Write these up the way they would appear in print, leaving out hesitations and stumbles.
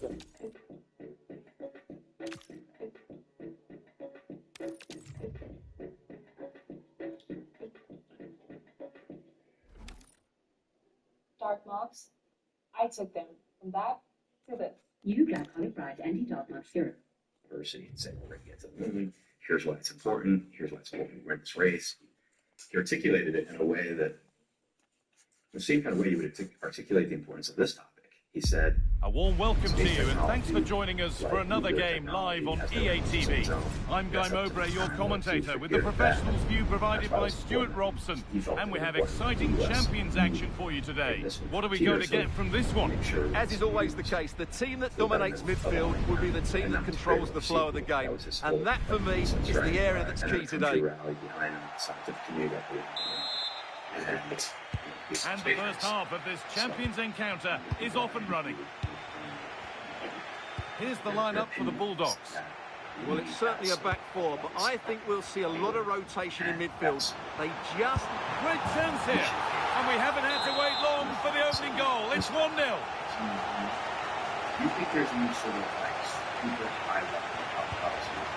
Dark marks. I took them from that to this. New Glycolic Bright Anti-Dark Mark Serum. Diversity and saying we're going to get to the moon. Here's why it's important. Here's why it's important to win this race. He articulated it in a way that, the same kind of way you would articulate the importance of this topic. He said, a warm welcome to you, and thanks for joining us for another game live on EA TV. I'm Guy Mowbray, your commentator, with the professional's view provided by Stuart Robson, and we have exciting Champions action for you today. What are we going to get from this one? As is always the case, the team that dominates midfield will be the team that controls the flow of the game, and that, for me, is the area that's key today. And the first half of this Champions encounter is off and running. Here's the lineup for the Bulldogs. Well, it's certainly a back four, but I think we'll see a lot of rotation in midfield. They just... Great chance here, and we haven't had to wait long for the opening goal. It's 1-0. Do you think there's any sort of like super high level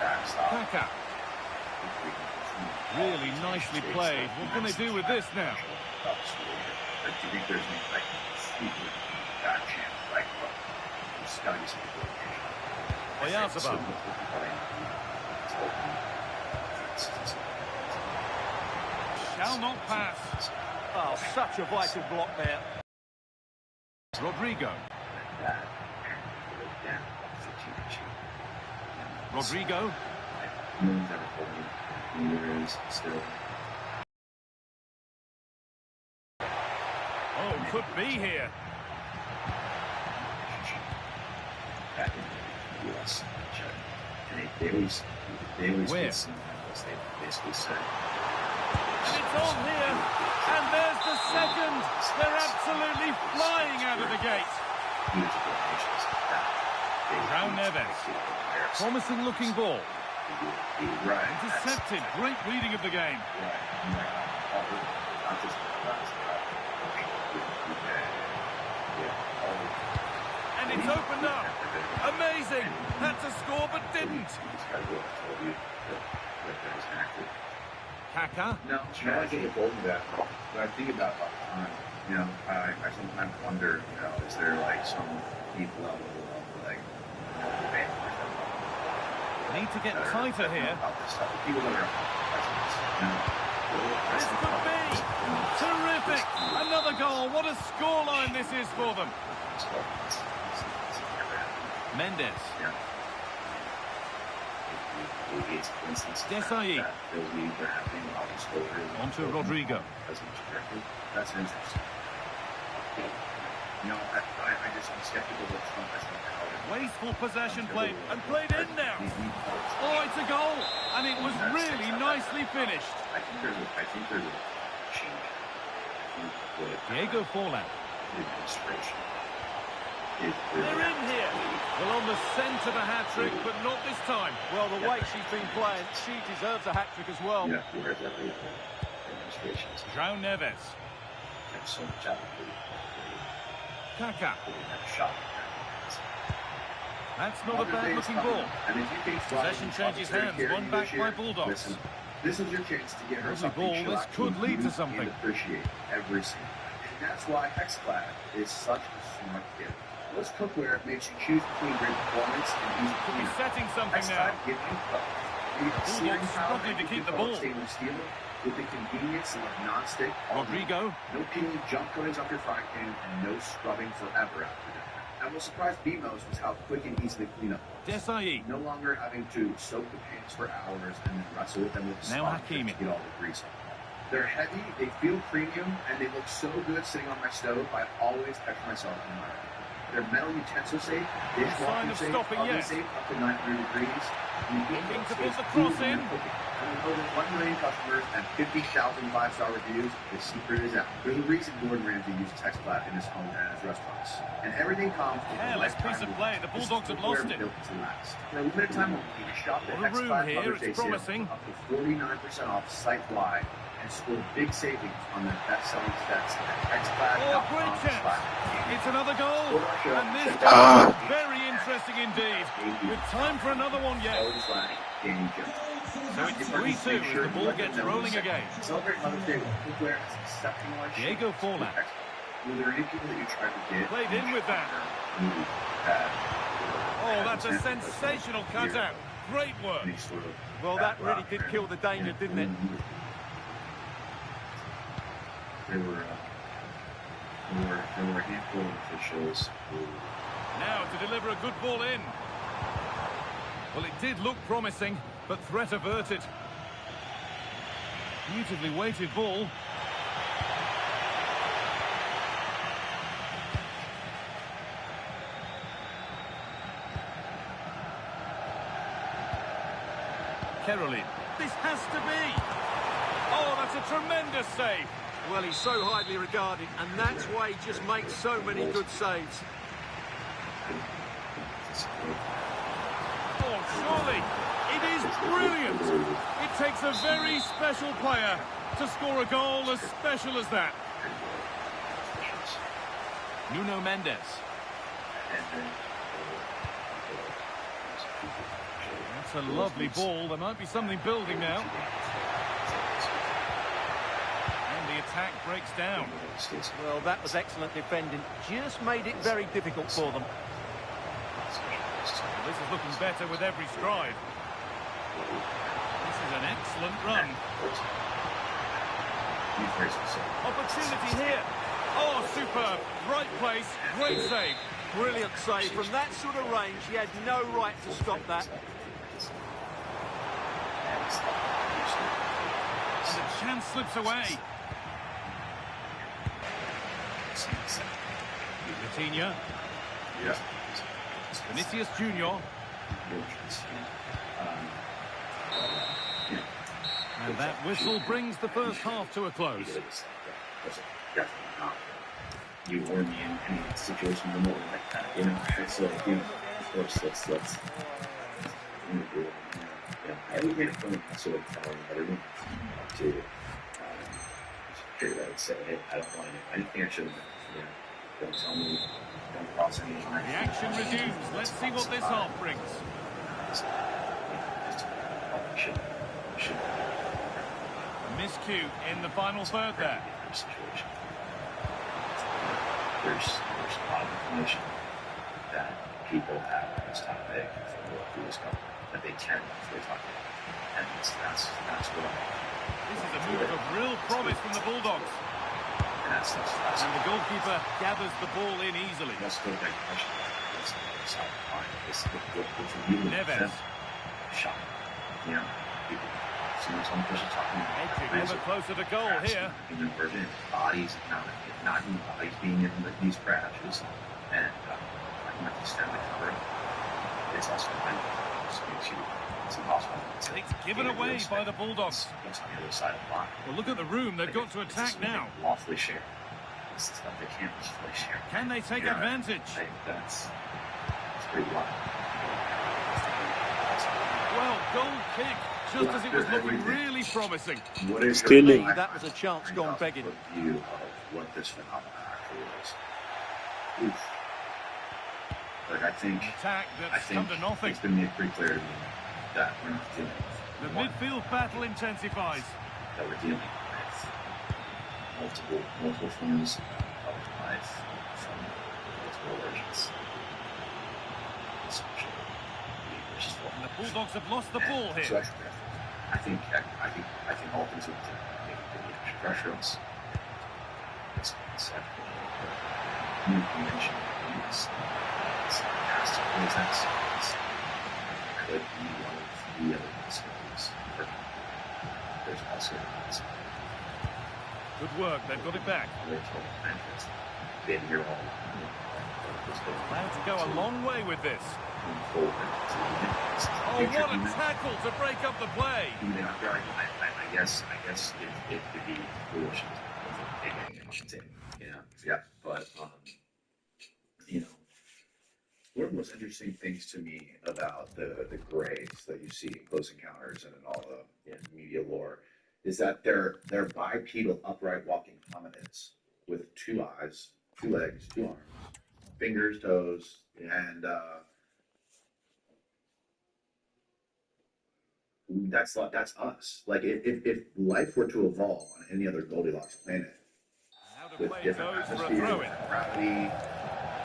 backstop? Kaka. Really nicely played. What can they do with this now? Do you think there's any like super bad chance, like just gotta get some Oyarzabal. Shall not pass. Oh, such a vital block there. Rodrigo. Rodrigo. Oh, could be here. Where? And it's on here. And there's the second. They're absolutely flying out of the gate. João Neves. Promising looking ball. Intercepted. Great reading of the game. And it's opened up. Amazing. Had to score but didn't. Kaka. No, I think it's older that. But I think about it all the time. You know, I sometimes wonder, you know, is there like some deep level of like need to get tighter here. This could be terrific. Another goal. What a scoreline this is for them. Mendes. Desailly. On to Rodrigo. That's interesting. You know, I just am skeptical of Trump as a wasteful possession play and played in now. Oh, it's a goal, and it was really nicely finished. I think there's a change. Diego Forlan. Administration. They're in here. Well, on the scent of a hat-trick, but not this time. Well, the way she's been playing, she deserves a hat-trick as well. Yeah, João Neves. Kaka. That's not a bad-looking ball. Possession changes hands, one back by Bulldogs. Listen, this is your chance to get her something ball. This could lead to something. Appreciate every single time. And that's why Hexclad is such a smart gift. This cookware makes you choose between great performance and easy cleanup. He's setting something now. Bulldogs struggling to keep the ball. Stainless steel with the convenience of non-stick. Rodrigo. No peeling junk coatings off your frying pan and no scrubbing forever after that. And what surprised me most was how quick and easy the cleanup was. Desailly. No longer having to soak the pans for hours and then wrestle with them with the now sponge to get all the grease off. They're heavy, they feel premium, and they look so good sitting on my stove. I always catch myself in my They're metal utensil safe, dishwasher safe, oven safe, up to 900 degrees. Looking to put the cross in. And with over 1 million customers and 50,000 five-star reviews, the secret is out. There's a reason Gordon Ramsay uses Hexclad in his home and his restaurants. And everything comes with a lifetime piece of play. The Bulldogs have lost it. Built to last. For a limited time only, shop at Hexclad Mother's Day sale up to 49% off site-wide. and scored big savings on their best-selling stats at Oh, great chance. It's another goal. And this game Ah. is very interesting indeed. With time for another one yet. So it's 3-2 as the ball gets rolling again. Celebrate Mother's Day with a player as exceptional as Diego Forlan. Were there any people that you tried to get? Played in with that. Oh, that's a sensational cutout. Great work. Well, that really did kill the danger, didn't it? There were a handful of officials who. Now to deliver a good ball in. Well, it did look promising, but threat averted. Beautifully weighted ball. Caroline. This has to be. Oh, that's a tremendous save. Well, he's so highly regarded, and that's why he just makes so many good saves. Oh, surely. It is brilliant. It takes a very special player to score a goal as special as that. Nuno Mendes. That's a lovely ball. There might be something building now. And the attack breaks down. Well, that was excellent defending. Just made it very difficult for them. Well, this is looking better with every stride. This is an excellent run. Opportunity here. Oh, superb. Right place, great save. Brilliant save. From that sort of range, he had no right to stop that. And the chance slips away. Coutinho. Yeah. Vinicius Junior. And that whistle brings the first half to a close. You or me in any situation in the moment like that, you know. It's like, you know, of course, let's I would make fun of sort of telling everyone to figure out, say, hey, I don't want to do anything I shouldn't have, you know. Don't tell me, don't cross any lines. The action resumes. Let's see what this half brings. Miscue in the final third there. There's a lot of information that people have on this topic for this company that they can talk about. And that's what This is a move of real promise from the Bulldogs. And the goalkeeper gathers the ball in easily. That's the big question. Neves. Shot. You know, people. Some person talking Edging ever closer to goal here. Bodies, not even bodies being in these crashes. And not to stand the cover. It's also it's impossible. It's given away by the Bulldogs. It's on the other side of the line. Well, look at the room. They've got to attack now. Lawfully share. This is stuff they can't lawfully share. Can they take advantage? That's pretty wild. Well, goal kick, just as it was looking really promising. What is Stealing. That was a chance gone begging. View of what this phenomenon actually is. Oof. Like, I think Attack that's come to nothing. it's been made pretty clear to me that we're not dealing The with one, midfield battle intensifies. that we're dealing with multiple forms of life from multiple origins. And the Bulldogs have lost the ball So here. I think all things will make the extra pressure on us. It's new convention. It's has to always could be one of the other possibilities. There's also Good work, they've got it back. been here all Allowed to go a long way with this. forward. Oh, what a tackle to break up the play. I guess it could be foolish. Yeah, but you know, one of the most interesting things to me about the grades that you see in Close Encounters and in all the media lore is that they're bipedal, upright walking hominids with 2 eyes, 2 legs, 2 arms, fingers, toes, and that's us. Like if life were to evolve on any other Goldilocks planet Now to with play different goes for a atmosphere, throw-in. different gravity,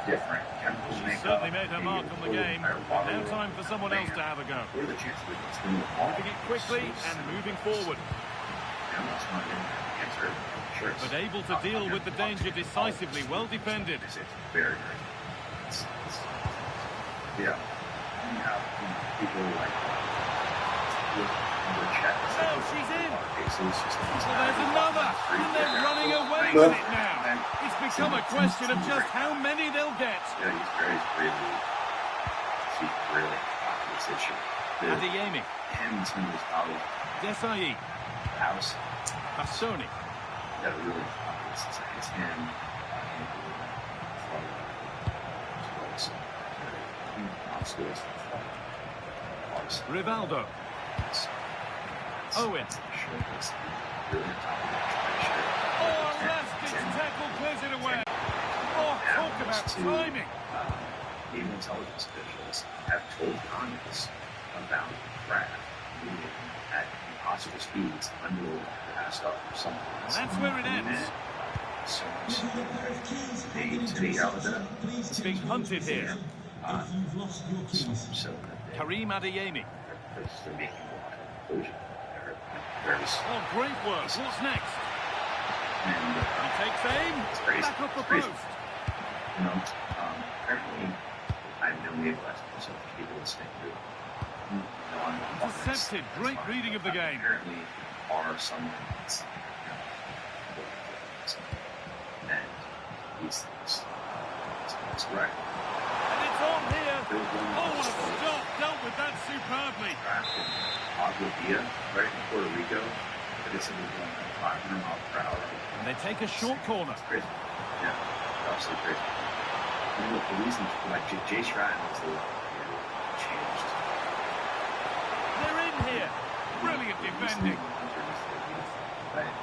different chemical She's makeup, certainly made her maybe mark a on the little game. higher water Now time for someone else to have a go. What are the chances we can spin the ball? Moving it quickly and moving forward. I'm not smart in the answer. Sure, it's But able to deal with the danger decisively. Well defended. It's very, very yeah. You have people like Oh, she's in. Cases, Well, there's another. And they're running away with it now. It's become a question of just how many they'll get. Yeah, she's really hot in this issue. Adeyemi. Him and some of his colleagues, Desai. House, Hassoni. that are really hot in this. It's him. Rivaldo. Owen. Oh, elastic tackle clears it away. Oh, talk about timing. Even intelligence officials have told Congress about craft moving at impossible speeds under the past up or something. And that's where it ends. So they Being hunted here. so Karim Adeyemi. they're making a lot of conclusion. They're very Oh, great work. What's next? and He takes aim. it's crazy. Back up the It's crazy. post. You know, apparently I know naval experts, so people listening to Intercepted. Great reading of the game. Apparently are some and these things. That's right. And it's on here. Oh, what a stop. Dealt with that superbly. Drafted Aguadilla right in Puerto Rico, but it's in the 500 mile per hour. And they take a short corner. It's crazy. Yeah, absolutely crazy. And look, the reason, like Jay Stratton was the changed. They're in here. Brilliant defending. Right?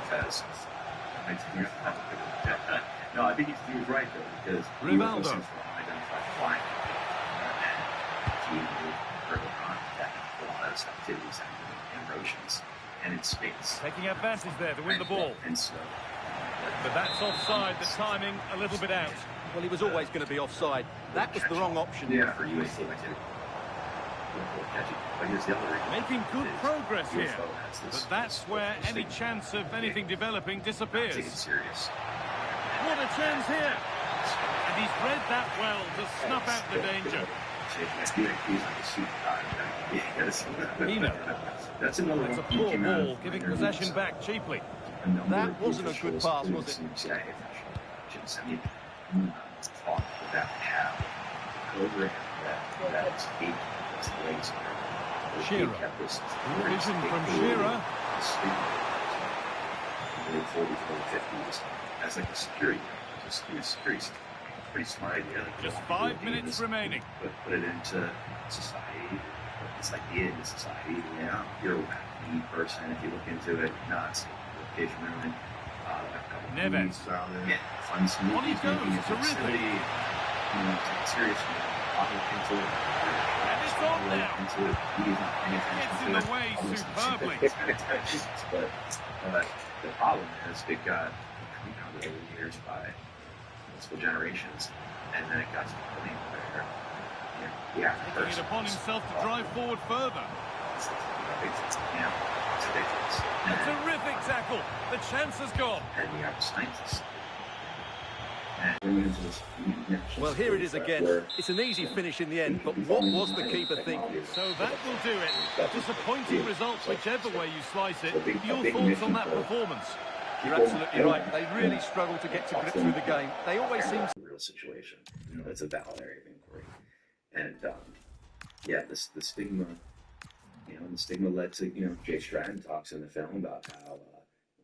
Because no, I think he was right though, because Rivaldo. Identified flying and he moved further on that a lot of those activities happening in oceans and in space. Taking advantage there to win the ball. And so But that's offside. The timing a little bit out. Well, he was always going to be offside. That was the wrong option. yeah, for UAC activity. But here's the other reason. Making good is progress here. UFO has this- But that's where any chance of anything developing Take it disappears. serious. What a chance here. And he's read that well to snuff out the danger. Nino. That's another That's a one. poor ball, giving possession back cheaply. That wasn't a good pass, was it? Talk about how over that's eight legs. Shearer. Vision from Shearer. The 40s, 50s as like a security. Just security. Pretty smart idea. Like, Just people 5 need minutes this, remaining. put it into society. Put this idea into society. Yeah, you're a wacky person if you look into it. Nuts. Location ruin. A couple Neves. movies around it. Yeah, fun smoothies. On he goes, making it terrific. silly, you know, take it serious. Look into it. And it's on now. Into it. He's not paying attention Gets to in the it. way All those superbly. but the problem is it got compounded over the years by multiple generations, and then it got to the point where Taking it upon himself to drive forward further. it's ridiculous. A terrific tackle. The chance has gone. And you have scientists. And we're into this Well, here it is again. It's an easy finish in the end, but what was the keeper thinking? So that will do it. Disappointing results, whichever way you slice it. Your thoughts on that performance? You're absolutely right. They really struggled to get to grips with the game. They always seem a real situation. You know, it's a valid area of inquiry. And yeah, the stigma, the stigma led to, Jay Stratton talks in the film about how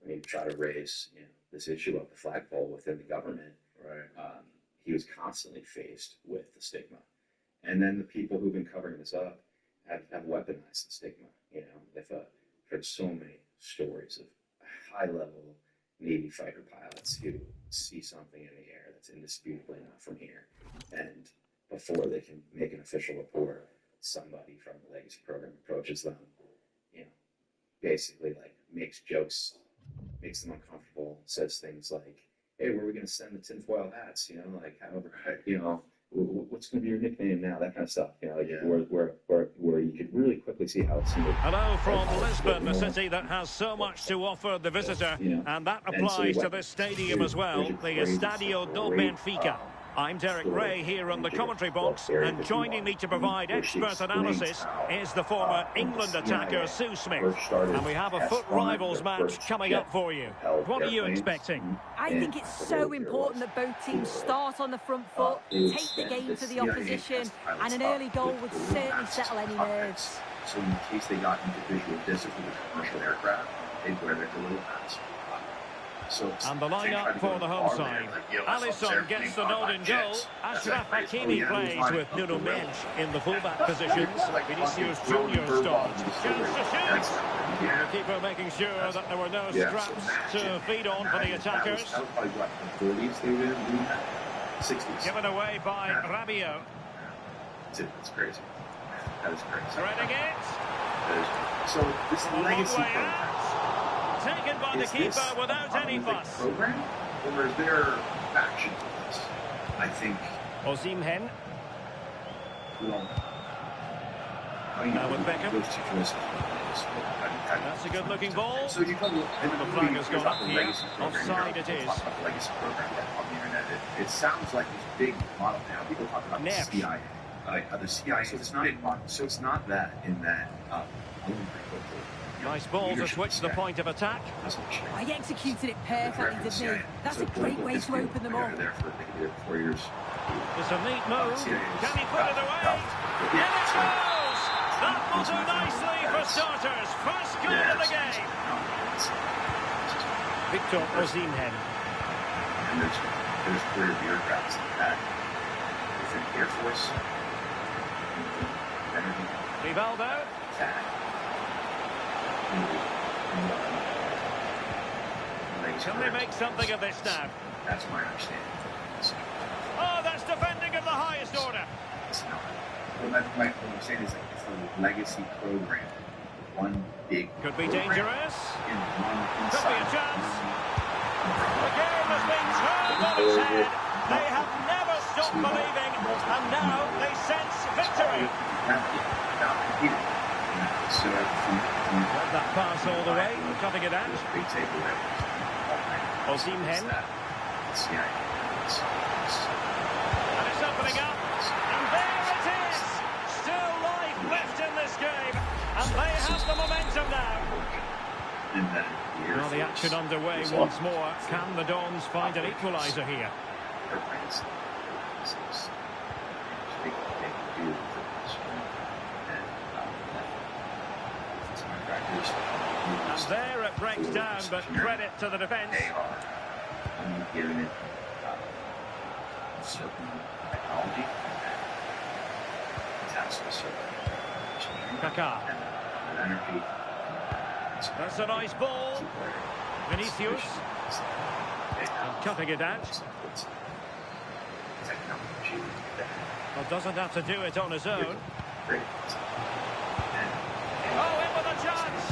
when he tried to raise, this issue of the flagpole within the government, right? He was constantly faced with the stigma. And then the people who've been covering this up have weaponized the stigma. They've heard so stories of high-level Navy fighter pilots who see something in the air that's indisputably not from here, and before they can make an official report, somebody from the legacy program approaches them, basically like makes jokes, makes them uncomfortable, says things like, "Hey, where are we going to send the tinfoil hats? Like however, what's going to be your nickname now?" That kind of stuff. Where you could really quickly see how it's. Hello from Lisbon, the city that has so much to offer the visitor, and that applies to this stadium as well, the Estadio do Benfica. I'm Derek Ray here on the commentary box, and joining me to provide expert analysis is the former England attacker Sue Smith. And we have a FUT Rivals match coming up for you. What are you expecting? I think it's so important that both teams start on the front foot, take the game to the opposition, and an early goal would certainly settle any nerves. So in case they got into visual distance with a commercial aircraft, they'd wear their little hats. And the line-up for the home side. Alisson gets the nod in goal. Achraf Hakimi plays with Nuno Mendes in the fullback positions. Vinicius Junior starts. Chance to shoot. The keeper making sure that there were no straps to feed on for the attackers. Given away by Rabiot. That's crazy. That is crazy. Threading it. So this legacy program. Taken by the keeper without any fuss. Program, or is there faction to this? I think. Osimhen. Now with Beckham. That's a good-looking ball. So you come. The flag has gone up here. Offside it is. Legacy program on the internet. It sounds like this big model now. People talk about the CIA. The CIA. So it's not big model. So it's not that in that. Nice ball to switch the point of attack. I executed it perfectly, didn't he? That's a great way to open them up. It's a neat move. Can he put it away? In it goes! That will do nicely for starters. First goal of the game. Victor Osimhen. And there's career bureaucrats like that. Within the Air Force. Rivaldo. Can they make something of this now? That's my understanding. Oh, that's defending of the highest order. What I'm saying is it's a legacy program. One big. Could be dangerous. Could be a chance. The game has been turned on its head. They have never stopped believing, and now they sense victory. Let that pass all the way, cutting it out. Osimhen. And it's opening up. And there it is. Still life left in this game. And they have the momentum now. Well, the action underway once more. Can the Dons find an equaliser here? And there it breaks down, but credit to the defence. They are giving it certain technology. Kaká. And energy. That's a nice ball. Vinicius. And cutting it out. Well, doesn't have to do it on his own. Oh, in with a chance.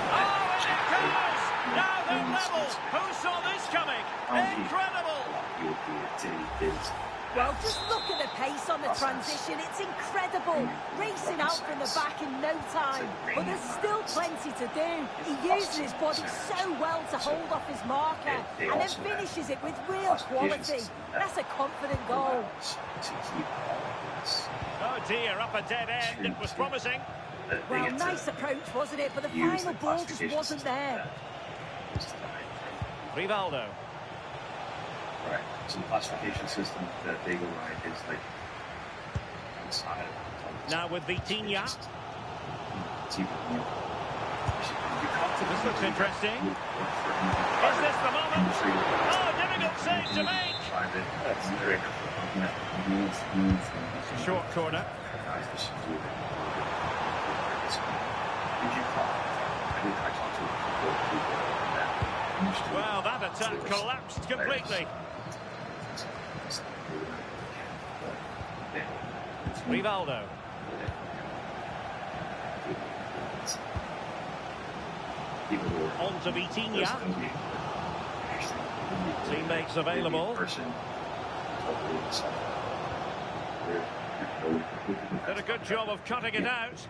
Oh, and it goes. Now they're level. Who saw this coming? Incredible. Well, just look at the pace on the transition. It's incredible. Racing out from the back in no time. But there's still plenty to do. He uses his body so well to hold off his marker and then finishes it with real quality. That's a confident goal. Oh dear, up a dead end. It was promising. Well, nice approach, wasn't it? But the final ball just wasn't there. Rivaldo. Right. So the classification system that they go by is like inside. Now with Vitinha. This looks interesting. Is this the moment? Oh, difficult save to make. It's a short corner. Did you call? I talked Well, that attack collapsed completely. Rivaldo. On to Vitinha. Teammates available. Did a good job of cutting it out.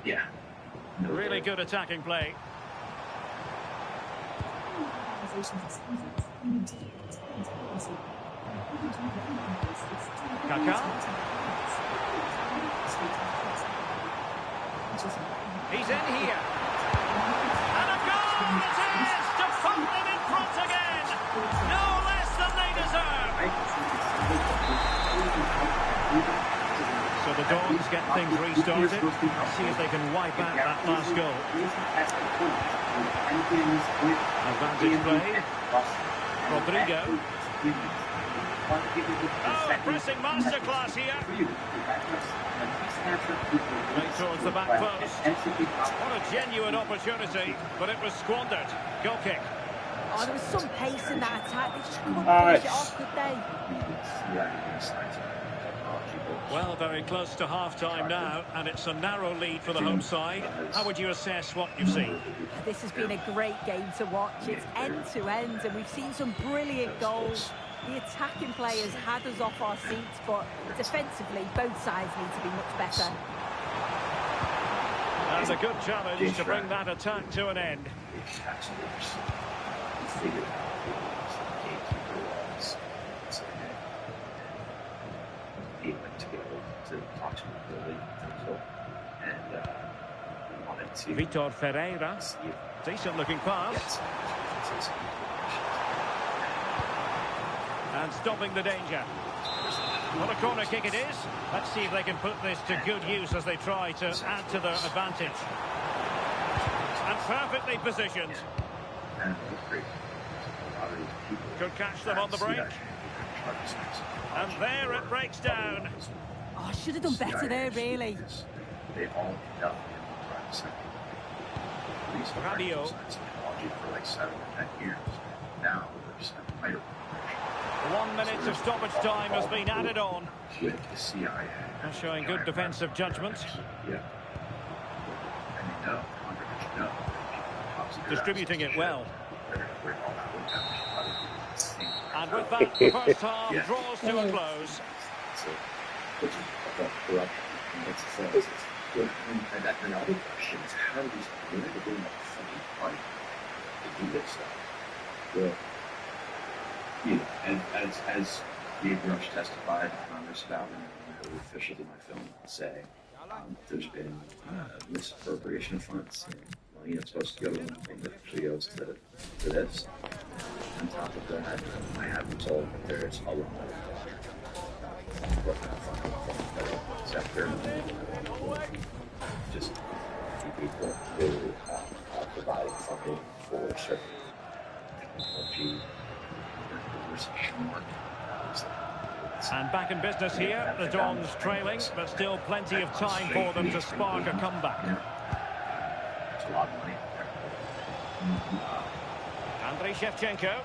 Yeah. Really good attacking play. Kaká. He's in here. And a goal it is to put them in front again. No less than they deserve. So the Dons get things restarted. See if they can wipe out that last goal. Advantage play. Rodrigo. Oh, pressing masterclass here. Right towards the back post. What a genuine opportunity, but it was squandered. Goal kick. Oh, there was some pace in that attack. They just couldn't finish it off, could they? Well, very close to half-time now, and it's a narrow lead for the home side. How would you assess what you've seen? This has been a great game to watch. It's end-to-end, and we've seen some brilliant goals. The attacking players had us off our seats, but defensively, both sides need to be much better. And a good challenge to bring that attack to an end. Vitor Ferreira. Decent looking pass. And stopping the danger. What a corner kick it is. Let's see if they can put this to good use as they try to add to their advantage. And perfectly positioned. Could catch them on the break. And there it breaks down. Oh, should have done better there, really. Radio. 1 minute of stoppage time has been added on. Showing good defensive judgment. Distributing it well. And with that, the first half draws to a close. Another question is how do these people doing that fucking fight to do this stuff? Well, you know, as Dave Rush testified in Congress about, and the officials in my film say, there's been misappropriation of funds. Well, you know, it's supposed to go to one thing that actually goes to this. On top of that, I have been told that there's a lot of from the federal sector. Just people who are providing funding for certain technology. And back in business here, the Dons trailing, but still plenty of time for them to spark a comeback. There's a lot of money there. Andriy Shevchenko.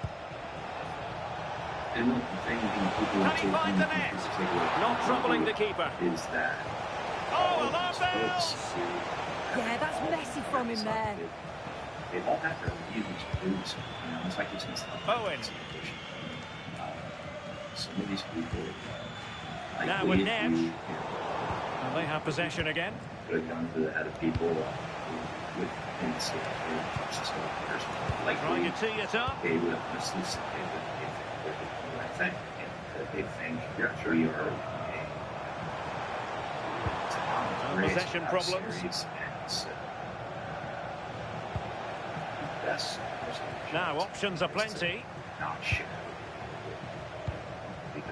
And the thing Can he find the net? Not troubling the keeper. Is that alarm bells! Yeah, that's messy from him there. They all have their reasons to do so. You know, it's like it's Owen. Some of these people. Like Now with Neves. And they have possession again. Put a gun to the head of people with instinct. Like Trying to tee it up. They would honestly say that they think we are possession problems. Now options are plenty.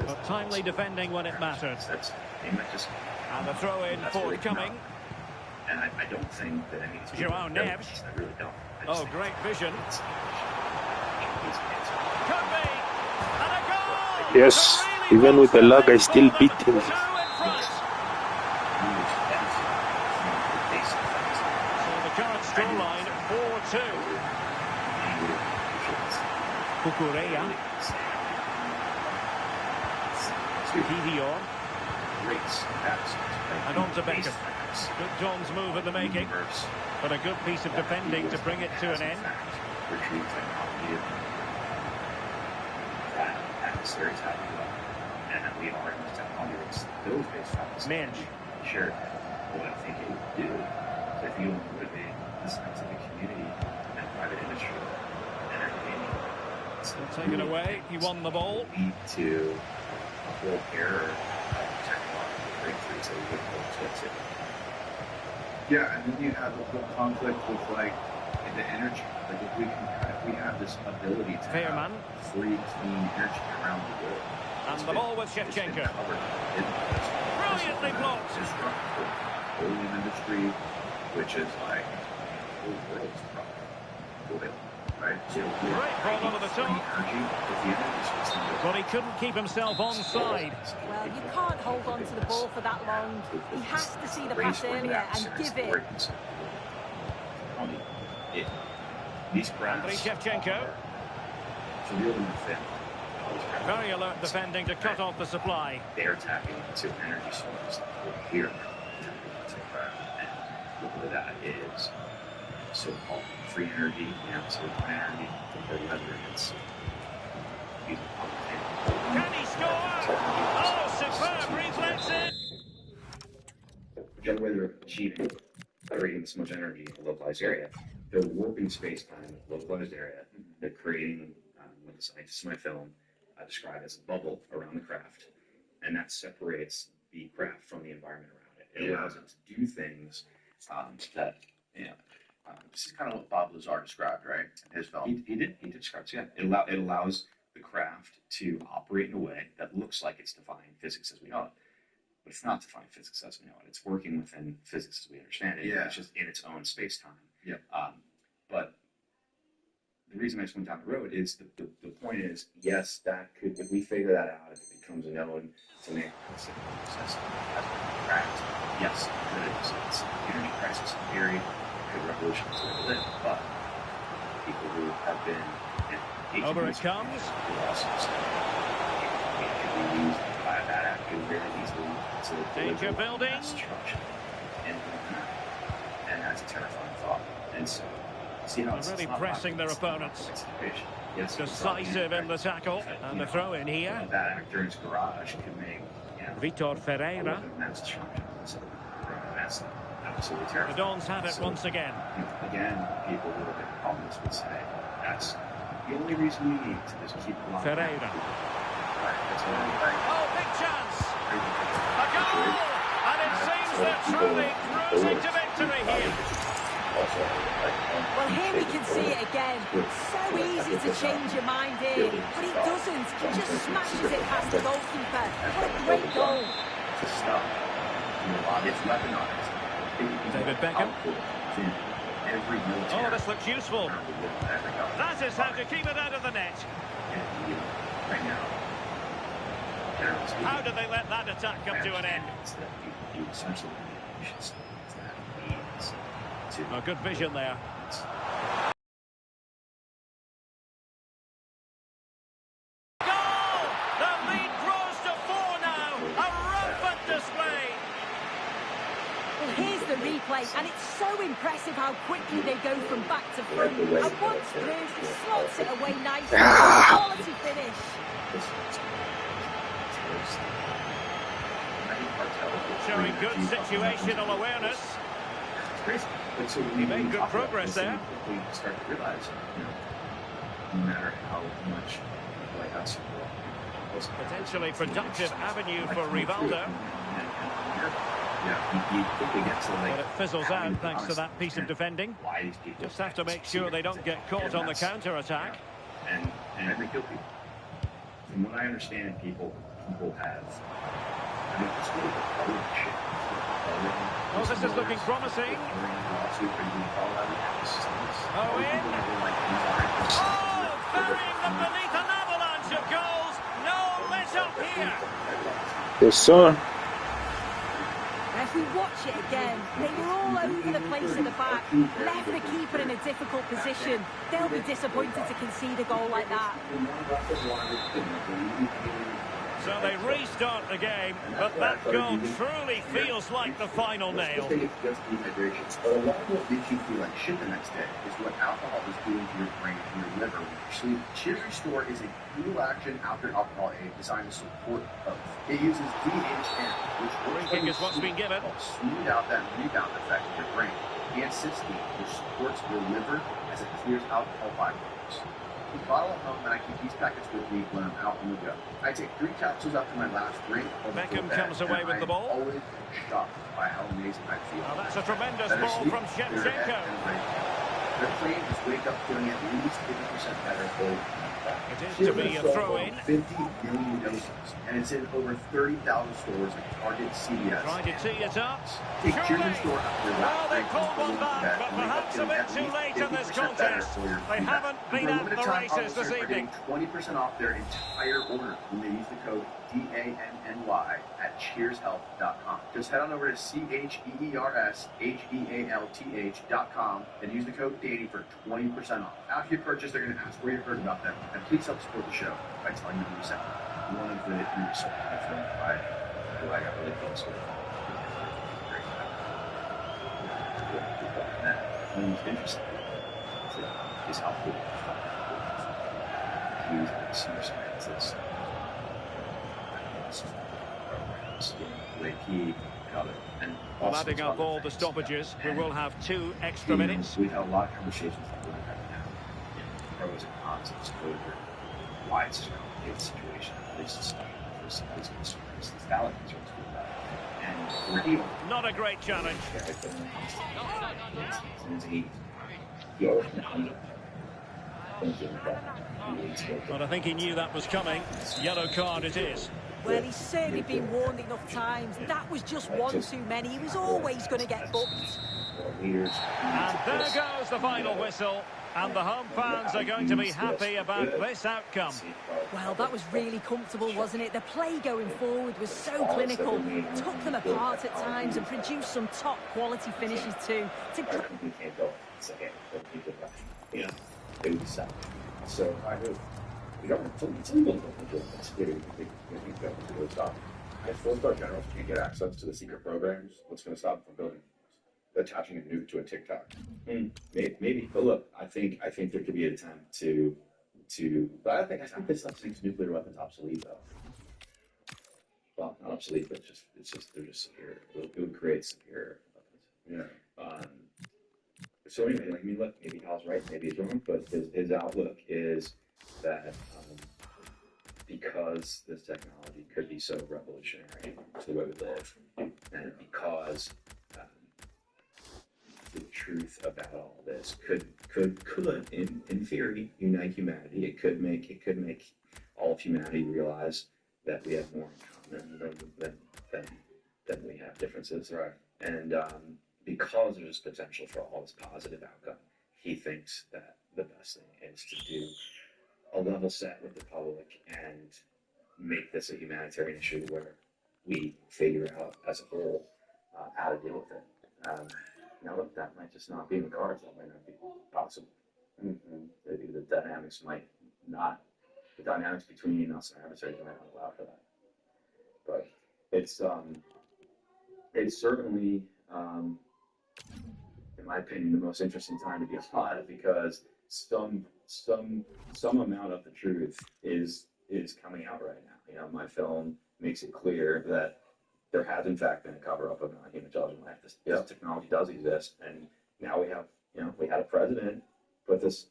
But timely defending when it mattered. And the throw in forthcoming. And I don't think that any of these Joao Neves. I really don't. Oh, great vision. Could be. And a goal! Yes, even with the lag, I still beat him. So the current scoreline 4-2. Cucurella. Kivior. And on to Beckham. Good John's move at the making. But a good piece of defending to bring it to an end. And that we are in the technology those based on Mensch. Sure. What I think it would do is if you motivate the scientific community and private industry, entertaining, Still taken away. He won the ball. lead to a whole era of technological breakthroughs that we wouldn't know to get to. Yeah, and then you have a whole conflict with like the energy. Like if we have this ability to Veerman. have free, clean energy around the world. And the ball with Shevchenko. Brilliantly blocked. Petroleum industry, which is like the whole world's problem. Oil, right? So Great ball over the top. energy with the energy system. But he couldn't keep himself onside. Well, you can't hold on to the ball for that long. He has to see the pass earlier and give it. These Andriy crafts Shevchenko. are real and thin. Very alert defending to cut off the supply. They're tapping into energy sources that we're here to craft. And what that is so-called free energy, absolute energy, or whether it's using Can he score? Oh, superb reflexes! whichever way they're achieving, creating this much energy in a localized area, they're warping space-time in a localized area. They're creating what the scientists in my film describe as a bubble around the craft, and that separates the craft from the environment around it. It allows it to do things that, This is kind of what Bob Lazar described, right? In his film. he did describe it. Yeah, it allows the craft to operate in a way that looks like it's defying physics as we know it, but it's not defying physics as we know it. It's working within physics as we understand it. Yeah. It's just in its own space-time. Yep. But the reason I just went down the road is the point is, yes, that could, if we figure that out, if it becomes a known to make a process has been cracked, yes, it could. It's the energy crisis theory could revolutionize the way we live, but people who have been Over it comes. it could be used by that act could very easily to Danger deliver building. mass destruction. And that's a terrifying thought. And so see how They're really pressing their opponents. Yes, Decisive in the tackle. And the throw in here. That actor in his garage could make, Vitor Ferreira. mass destruction. So that's absolutely The terrifying. Dons have it once again. Again, people who have been homeless would say that's the only reason we need to just keep alive. Ferreira. Right, that's only like Oh, big chance. A goal! And it seems they're truly cruising to victory here. Well, here we can see it again. So easy to change your mind here, but he doesn't. He just smashes it past the goalkeeper. What a great goal. to stop. It's weaponized. David Beckham. Every military. Oh, this looks useful. around the world, every government. That is how to keep it out of the net. Right now. generally speaking, How did they let that attack come to an end? is that you essentially should say that means to A good vision there. Goal! The lead grows to 4 now. A rampant display. Well, here's the replay, and it's so impressive how quickly they go from back to front. And once through, he slots it away nicely. Quality finish. Showing good situational awareness. He made good progress there. We start to realize, no matter how much like us, Potentially productive avenue for Rivaldo. Yeah, you quickly get to like. But it fizzles out thanks to that piece of defending. Why these people Just have to make sure they don't get caught on the counter-attack. and every kill people. From what I understand, people have. I mean, it's really the shit. Oh, this is looking promising. Oh, in. Oh, burying them beneath an avalanche of goals. No let up here. Yes, sir. Now, if we watch it again. They were all over the place at the back, left the keeper in a difficult position. They'll be disappointed to concede a goal like that. So they restart the game, but that goal truly feels like the final nail. It's just dehydration. But a lot of what makes you feel like shit the next day is what alcohol is doing to your brain and your liver when you're sleeping. Cheers Restore is a dual-action outdoor alcohol aid designed to support both. It uses DHM, which works Free kick is what's been given. to smooth out that rebound effect in your brain, and cysteine, which supports your liver as it clears alcohol byproducts. I bottle at home and I keep these packets with me when I'm out on the go. I take 3 capsules after my last drink. Beckham comes away with the ball. I'm always shocked by how amazing I feel. Now that's a tremendous Better ball sleep, from clearer head, Shevchenko. and great. Their claim is wake up feeling at least 50% better than It is to be a throw-in. 50 million doses, and it's in over 30,000 stores like Target, CVS. Trying to tee it up. Take Cheers Surely. Restore after your Well, last they drink pulled and go one to back, bed but and wake up perhaps a feeling bit at too least late in this 50% better contest. for your They feedback. haven't For been a at limited the time, races listeners this are evening. getting 20% off their entire order when they use the code DANNY at cheershealth.com. Just head on over to CHEERSHEALTH.com and use the code DANNY for 20% off. After you purchase, they're going to ask where you heard about them, and please help support the show by telling them you sent them. One of the groups who I got really close with. And it's interesting. Is how cool he's like senior scientist. Like he got it. And Well, also adding up all the stoppages, we will have 2 extra minutes. We've had a lot of conversations like we're having now. Pros and cons of exposure, why it's a complicated situation, at least it's for some of these concerns, these valid concerns with that. And we're here. Not a great challenge. But I think he knew that was coming. Yellow card it is. Well, he's certainly been warned enough times. That was just one too many. He was always going to get booked. And there goes the final whistle. And the home fans are going to be happy about this outcome. Well, that was really comfortable, wasn't it? The play going forward was so clinical. Took them apart at times and produced some top-quality finishes too. Yeah, it was sad. So I hope we don't have to legal it's getting to go stop. If 4-star generals can't get access to the secret programs, what's going to stop them from building attaching a nuke to a TikTok? Maybe, but look, I think there could be an attempt to. But I think this stuff makes nuclear weapons obsolete, though. Well, not obsolete, but it's just they're just superior. It would create superior weapons. Yeah. So anyway, like, I mean, look, maybe Hal's right, maybe he's wrong, but his outlook is that because this technology could be so revolutionary to the way we live, and because the truth about all this could in theory unite humanity. It could make all of humanity realize that we have more in common than we have differences. Right. And because there's potential for all this positive outcome, he thinks that the best thing is to do a level set with the public and make this a humanitarian issue where we figure out as a whole how to deal with it. Now, look, that might just not be in the cards. That might not be possible. Maybe the dynamics between us and our adversaries might not allow for that. But it's certainly, in my opinion, the most interesting time to be alive because some amount of the truth is coming out right now. You know, my film makes it clear that there has in fact been a cover-up of non-human intelligent life. This technology does exist, and now we had a president put this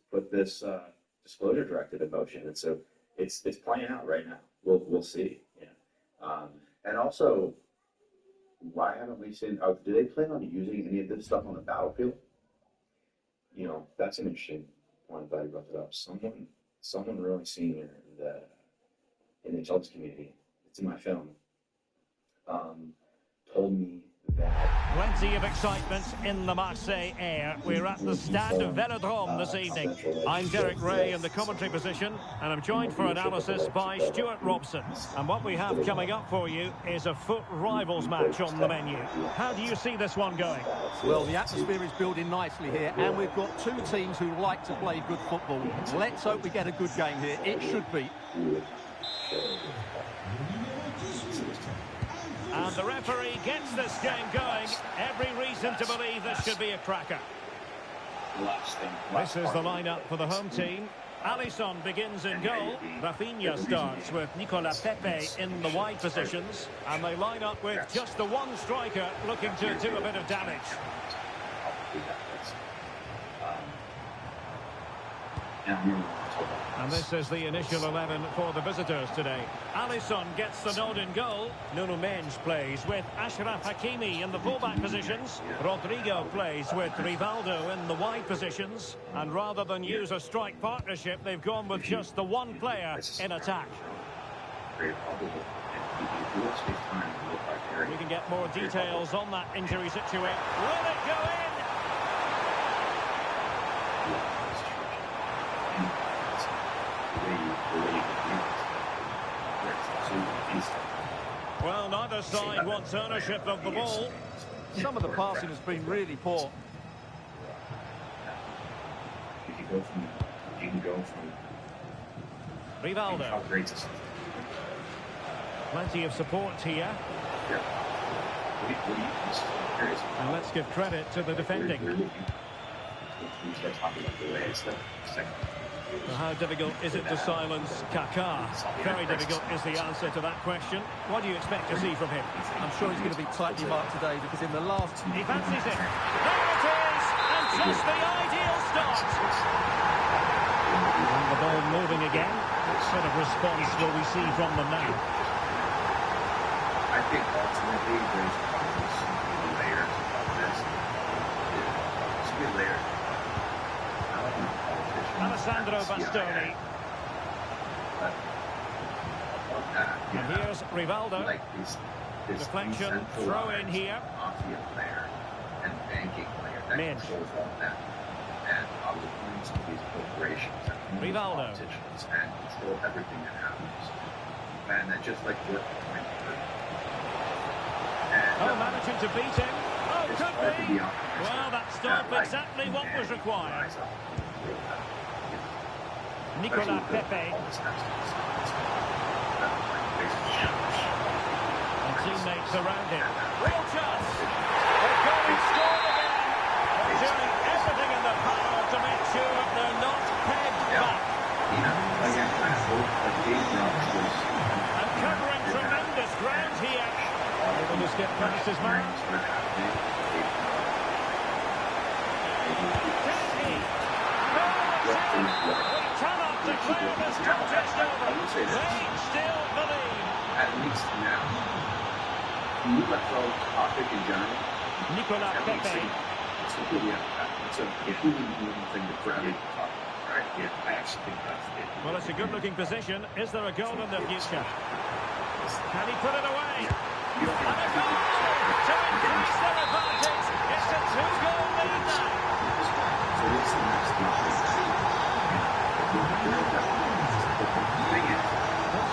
disclosure directive in motion, and so it's playing out right now. We'll see. Yeah. And also, why haven't we seen? Do they plan on using any of this stuff on the battlefield? You know, that's an interesting one. I'm glad you brought that up. Someone really senior in the intelligence community, it's in my film, told me Plenty of excitement in the Marseille air. We're at the Stade Velodrome this evening. I'm Derek Ray in the commentary position, and I'm joined for analysis by Stuart Robson. And what we have coming up for you is a foot rivals match on the menu. How do you see this one going? Well, the atmosphere is building nicely here, and we've got two teams who like to play good football. Let's hope we get a good game here. It should be. And the referee gets this game going. Every reason to believe this should be a cracker. This is the lineup for the home team. Alisson begins in goal. Rafinha starts with Nicolas Pepe in the wide positions. And they line up with just the one striker looking to do a bit of damage. And this is the initial 11 for the visitors today. Alisson gets the nod in goal. Nuno Mendes plays with Achraf Hakimi in the fullback positions. Rodrigo plays with Rivaldo in the wide positions. And rather than use a strike partnership, they've gone with just the one player in attack. We can get more details on that injury situation. Will it go in? Well, neither side wants ownership of the ball. Some of the passing has been really poor. You can go from Rivaldo. Plenty of support here. And let's give credit to the defending. Well, how difficult is it to silence Kaká? Very difficult is the answer to that question. What do you expect to see from him? I'm sure he's going to be tightly marked today because in the last... He fancies it. There it is! And just the ideal start. And the ball moving again. What sort of response will we see from them now? I think ultimately there's probably some layers of this. It's a good layer. Alessandro Bastoni. And here's Rivaldo. Like this deflection, throw in here. Mafia player and banking player that controls all that. And I was doing some of these corporations that Rivaldo. politicians and control everything that happens. And that just like work behind the Oh, managing to beat him. Oh, could be. Well, that stopped exactly what was required. Nicolas Pepe. And teammates around him. Real chance. They're going scored again. They're doing everything in their power to make sure they're not pegged back. And covering tremendous ground here. Able to skip past his man. We cannot declare this contest over. They still believe. At least now. You let go topic in general. Nicolas Pepe. It's a human thing to grab it. Right? Yeah, I actually think that's it. Well, it's a good-looking position. Is there a goal in the future? Can he put it away? And a goal to increase their advantage. It's a two-goal lead now. So what's the next thing?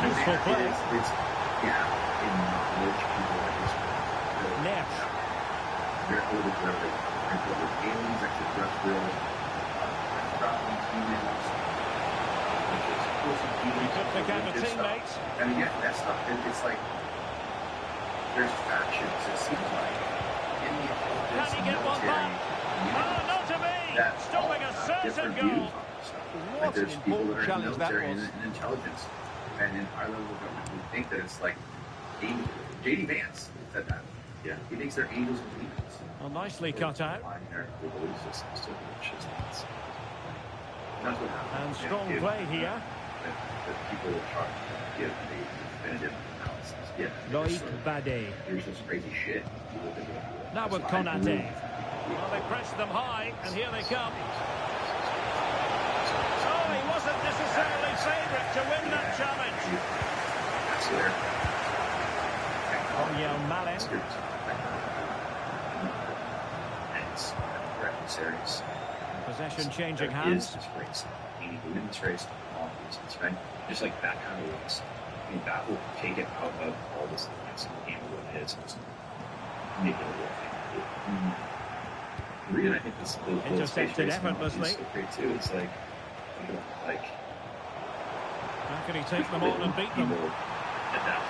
Useful play. It's in knowledge people like this. Neff. They're older, they're aliens, extraterrestrials, emails. He took the game of teammates. And again, that stuff, it's like there's factions, it seems like. In the Can he get one back? Oh, not to me! Stopping a certain goal. Like there's people that are in the military and intelligence and in high level government who think that it's like angels. J.D. Vance said that. Yeah, he thinks they're angels and demons. Well, nicely cut out. And strong play here. People are trying to give the definitive analysis. Yeah. Loic Bade. Here's this crazy shit. Now with Konate. Well, they pressed them high, and here they come. Oh, he wasn't necessarily favourite to win that challenge. That's there. Oriel Malin. against their adversaries. Possession changing There hands. is this race. You need to win this race on reasons, right? Just like that kind of race. I mean, that will take it out of all this game of what it is. And make it a real thing. The reason I think this Intercepted effortlessly. is so great too. It's like, you know, like How can he take them on and beat them? people adapt.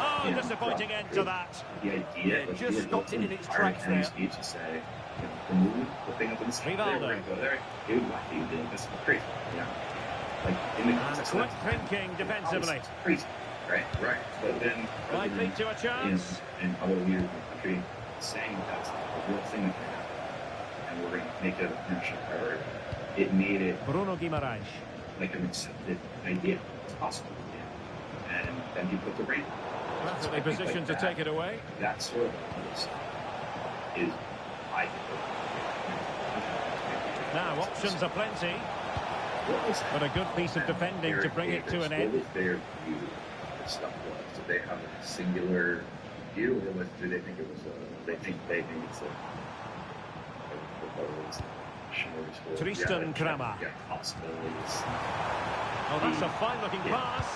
Oh, you know, disappointing end to that. The idea Yeah, of just stopped it in its tracks there. speech to say, you know, remove the thing up in the sky. Rivaldo. There, go there. Dude, why are you doing this? It's crazy. You know, like in the And context quick of that, thinking defensively. it's crazy. Right. But then, Might lead to a chance. and other leaders in the country saying that's a real thing that can happen, and we're going to make it a national priority. It made it Bruno Guimaraes. like an accepted idea. It's possible. Yeah. And then you put the rain. Perfectly positioned to take it away. That sort of is I think. Now, options are plenty, What was but a good piece of defending to bring it to an end. What was their view of stuff was? Did they have a singular view, or did they think it was they think it's a Tristan Kramer. Yeah, possibilities. Oh, that's a fine-looking pass.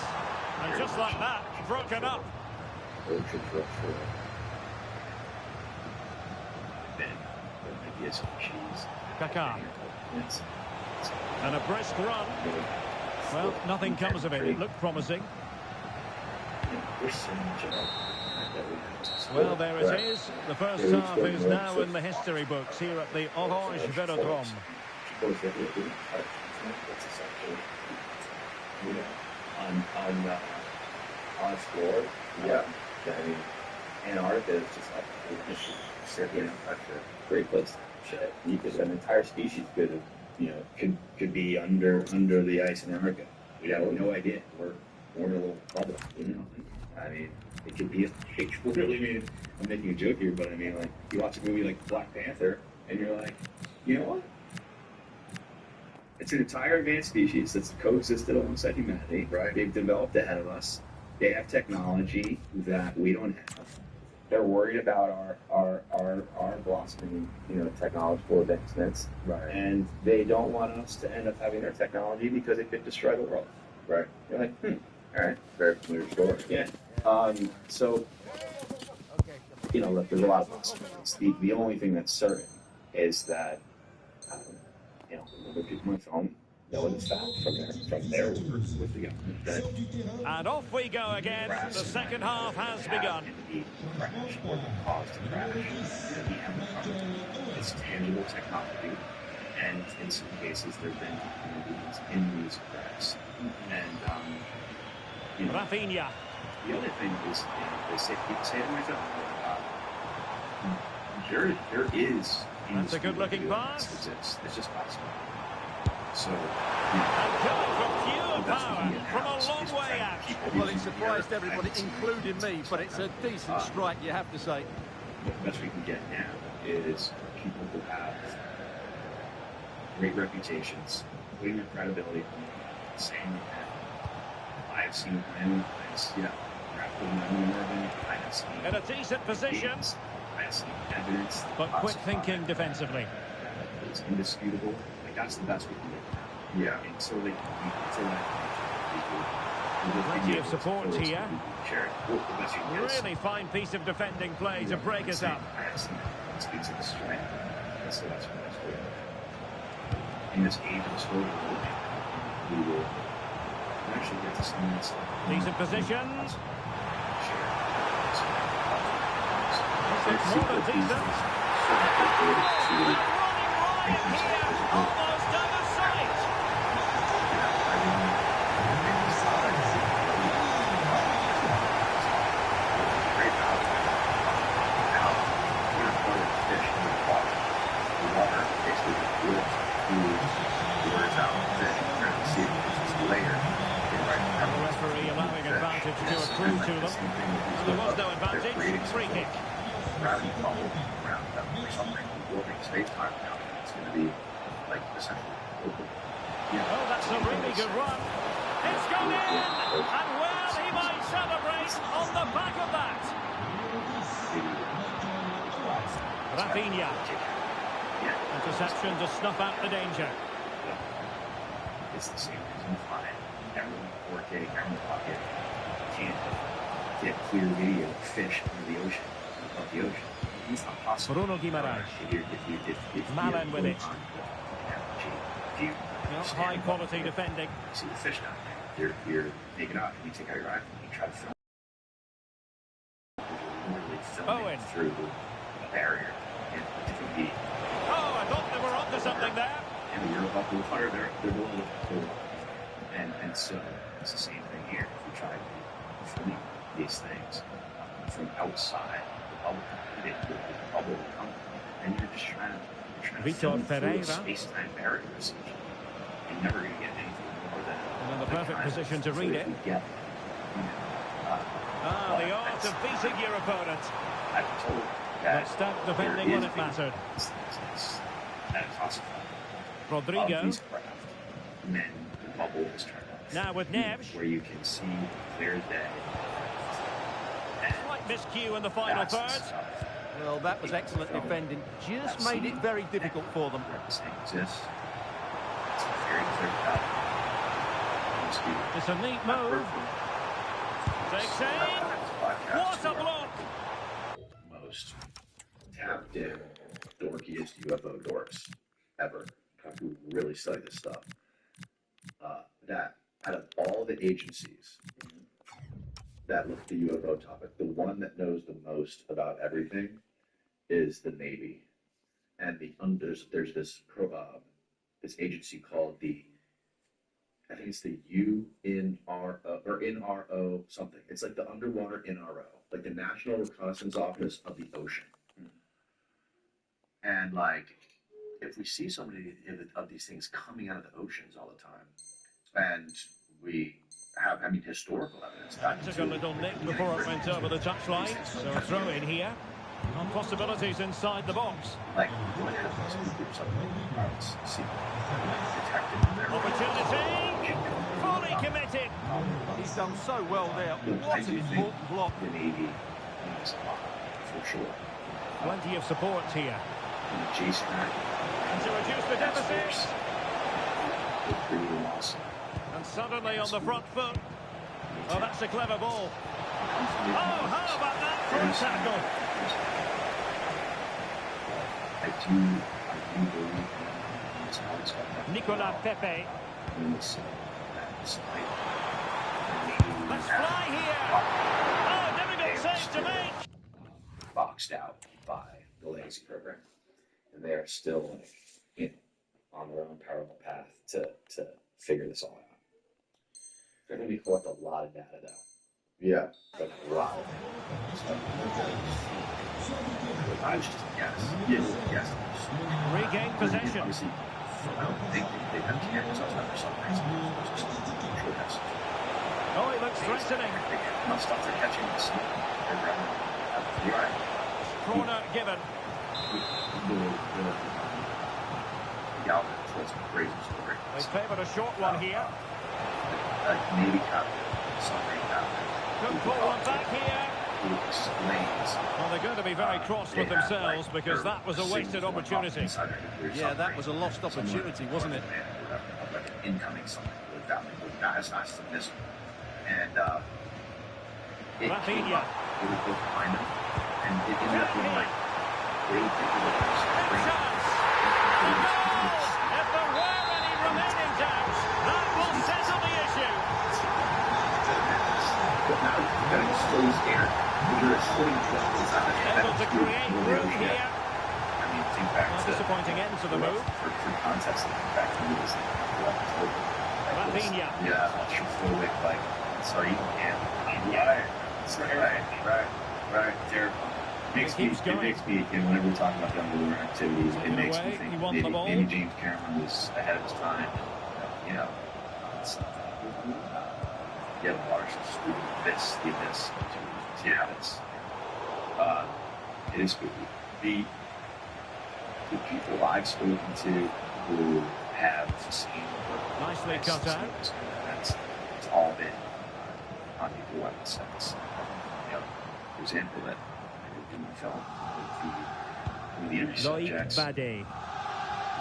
And just like that, broken up. Then there might be a species. Kaká. Yes. And a brisk run. Well, nothing comes of it. It looked promising. There's so much about that we have. Well, there it is. The first half is now in the history books here at the Orange Velodrome. On floor, yeah. I mean, Antarctica is just like, you know, that's a great place to shit. You could, an entire species could be under the ice in Antarctica. We have no idea. We're in a little bubble, you know. I mean, it could be literally. I mean, I'm making a joke here, but I mean, like, you watch a movie like Black Panther, and you're like, you know what? It's an entire advanced species that's coexisted alongside humanity. Right? They've developed ahead of us. They have technology that we don't have. They're worried about our blossoming, you know, technological advancements. Right. And they don't want us to end up having their technology because it could destroy the world. Right. You're like, all right, very familiar story. Yeah. So, you know, look, there's a lot of possibilities. The only thing that's certain is that, you know, the people on the phone know the fact from their work with the government that. And off we go again. The second half has begun. Crash or the cause to crash. It's tangible technology, and in some cases there've been communities in these cracks. And you know, Rafinha. the other thing is, you know, people say to myself, there is. That's a good-looking pass. Exists. It's just possible. So, And coming from pure power from a long way out. Well, it surprised everybody, including me, but it's a decent strike, you have to say. The best we can get now is people who have great reputations, putting their credibility on saying that I've seen my own eyes, perhaps with my own organ, I have seen In a decent position, I have seen evidence, but quick thinking defensively. It's indisputable. Like, that's the best we can do. Yeah. And so they Plenty of support here. Share it. Really fine piece of defending play to break us up. It speaks of the strength. So that's what that's for. In this age of exposure, we will actually get to some of this stuff. Decent position. It's more than decent. Running riot here, almost out of sight. The referee allowing advantage to accrue to them. And there was no advantage. Free kick. Gravity bubble around them or something. Warping space time now. It's going to be like essentially open. Oh, that's a really good run. It's gone in. And well, he might celebrate on the back of that. Rafinha. Interception to snuff out the danger. It's the same reason why everyone 4K camera pocket can't get clear video of fish under the ocean, above the ocean. It's not possible. Bruno Guimaraes. Malen with it. High quality defending. You see the fish down there. You're taking out, and you take out your iPhone, and you try to film. Owen. Through the barrier in a different beat. Oh, I thought they were onto something there. And you're above the water, they're below the water. And so it's the same thing here. If you try to film these things from outside the bubble, the bubble will come, and you're just trying to Vitor Pereira. Space-time barrier, essentially. You're never going to get anything more than. And in the perfect position to read it. The art of beating your opponent. I'm told that stout defending when it mattered. That classified. Rodrigo. These craft, and then the bubble is turned off. Now with Neves. Where you can see clear day. Slight miscue in the final third. Well, that was excellent defending. Just made it very difficult for them. It's very clear cut. It's a neat move. Takes aim. What a block! Most tapped in, dorkiest UFO dorks ever, who really study this stuff. That out of all the agencies that look at the UFO topic, the one that knows the most about everything is the Navy. And there's this this agency called I think it's the UNRO or NRO something. It's like the underwater NRO, like the National Reconnaissance Office of the Ocean. And like, if we see so many of these things coming out of the oceans all the time, and we have, historical evidence. Took a little nip before it went over the touchline, so a throw in here. On possibilities inside the box. Like, what happens in groups like pilots see opportunity, fully committed. He's done so well there. What an important block. The Navy needs a lot, for sure. Plenty of support here. Jason, and to reduce the deficit. And suddenly on the front foot. Oh, that's a clever ball. Oh, how about that front tackle? I do believe in this concept. Nicolas Pepe. Let's fly here. Oh, difficult save to make. Boxed out by the legacy program. And they are still on their own parallel path to figure this all out. They're going to collect a lot of data, though. Yeah, but a lot of data. I was just a guess. Yes. Regain possession. Obviously, I don't think they have cameras outside for some reason. Oh, it looks threatening. Enough stuff they're catching this. You're right. Corner given. Galvin told some crazy story. They favoured a short one here. Navy captain, submarine captain. Could pull one back here. Who explains. Well, they're going to be very cross with themselves because that was a wasted opportunity. Yeah, that was a lost opportunity, wasn't it? Incoming something with that, as fast as this one. And Rafinha. It was both behind them, and it ended up being like great. If there were any remaining doubts, that will settle the issue. But now you're getting so scared. You're sitting able to create room here. I mean, think back to disappointing end to the move. For context, back to the Rafinha. Yeah, ultra-fluid, like, sorry, right. Terrible. It makes me, and whenever we talk about the underwater activities, it makes me think maybe James Cameron was ahead of his time. It's, water this, the abyss, it is spooky. The people I've spoken to who have seen nicely cut out. It's all been on the weapon sense. For example, that in the film with the enemy subjects. Bade.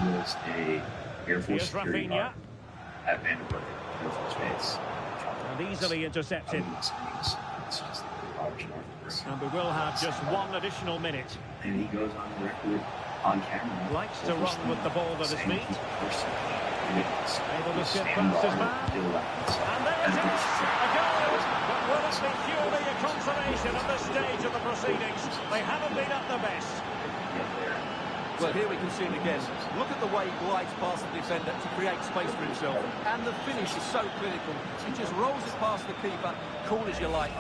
was a Air Force Here's security Rafinha. guard at Vandenberg Air Force Base. And easily intercepted. And we will have just one additional minute. And he goes on the record on camera. Likes to run with the ball at his feet. Able to skip past his man. And there it is, a goal. But will it be purely a consolation at this stage of the proceedings? They haven't been at their best. Well, here we can see it again. Look at the way he glides past the defender to create space for himself. And the finish is so clinical. He just rolls it past the keeper, cool as you like.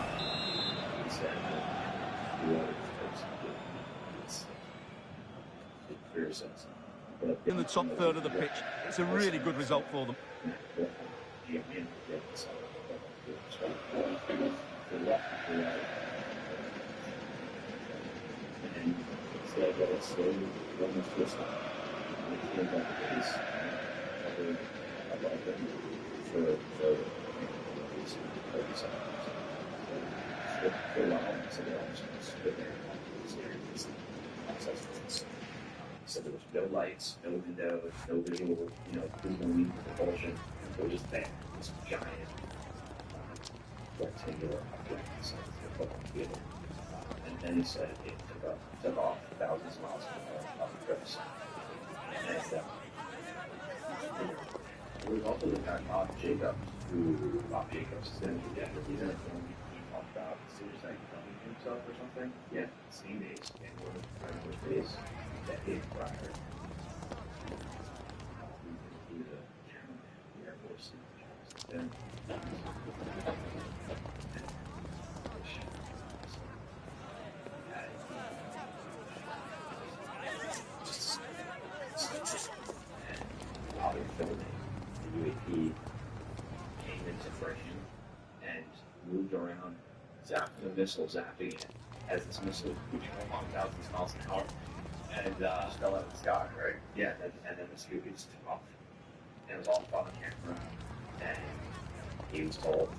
In the top third of the pitch, it's a really good result for them. So there was no lights, no windows, no visual, visual propulsion. It was just there, this giant rectangular object inside the football field. And then he said it took off thousands of miles off the coast. And there was also the guy Bob Jacobs, Bob Jacobs is going to be dead. He's in a film he talked about suicide killing himself or something. Yeah, same days, and one days, decade prior. He was a cameraman in the Air Force. Then, while they're filming, the UAP came into frame and moved around, zapping the missile, zapping it as this missile was pushing along thousands of miles an hour. And fell out of the sky, right? Yeah, and then the scoop just took off. And it was all caught on camera. And he was told,